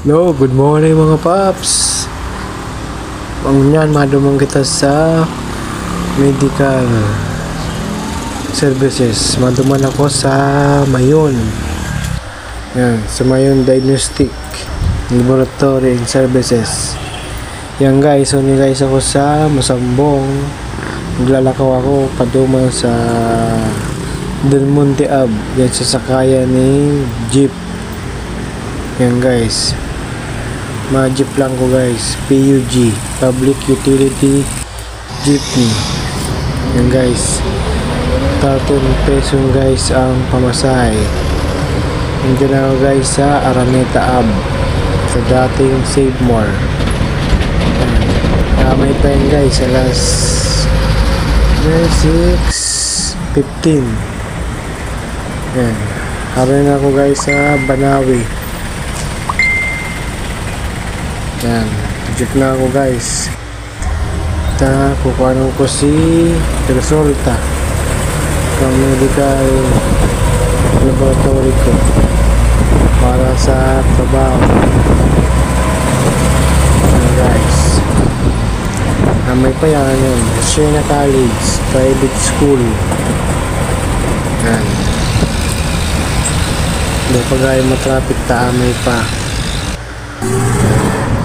No, good morning mga paps. Yan, madumang kita sa medical services. Maduman ako sa Mayon. Yan, sa Mayon Diagnostic Laboratory and Services. Yan guys, so guys ako sa Masambong. Naglalakaw ako paduman sa Del Monte Ave. Yan sa sakayan ni jeep. Yan guys, ma-jeep lang ko guys, PUG, Public Utility Jeepney. Yan guys, 13 pesos guys ang pamasahe. Nandiyan ako guys sa Araneta Ave, sa dating Save More. May pa yun guys, alas 6:15. Yan, harin ako guys sa Banawi. Yan, jeep na ako guys. Kukuhanan ko si resulta from medical laboratory ko para sa trabaho. Yan guys, may pa yan yun, Siena College private school. Yan, hindi pa gaya matraffic, taamay pa.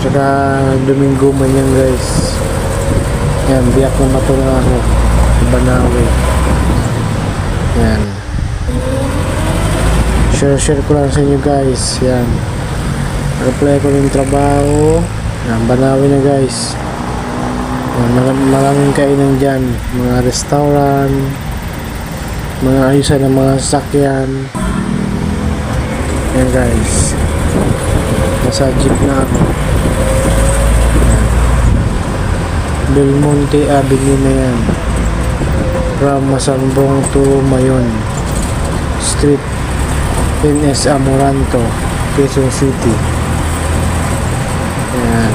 Saka Domingo man yan guys. Yan, biyak na matulong ako Banawi. Yan, share ko lang sa inyo guys. Yan, apply ko ng trabaho. Yan, Banawi na guys. Yan, maraming kainan dyan, mga restaurant, mga ayusan ng mga sasakyan. Yan guys, nasa jeep na ako. Del Monte Avenue na yan, from Masambong to Mayon Street, NS Amoranto, Quezon City. Yan,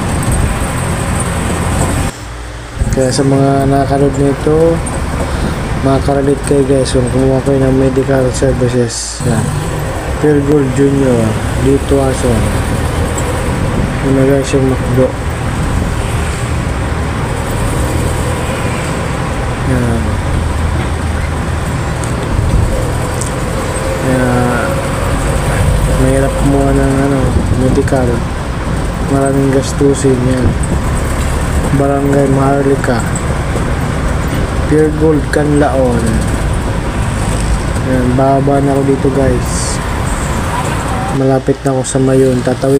kaya sa mga nakakalood nito, makakarelate kayo guys kung kumuha kayo ng medical services. Yan, Pure Gold Junior dito ason yun na guys yung makdo. Yan, mahirap kumuha ng medical, maraming gastusin. Yan, Barangay Maharlika, Pure Gold Canlaon. Yan, bababa na ako dito guys, malapit na ako sa Mayon. Tatawid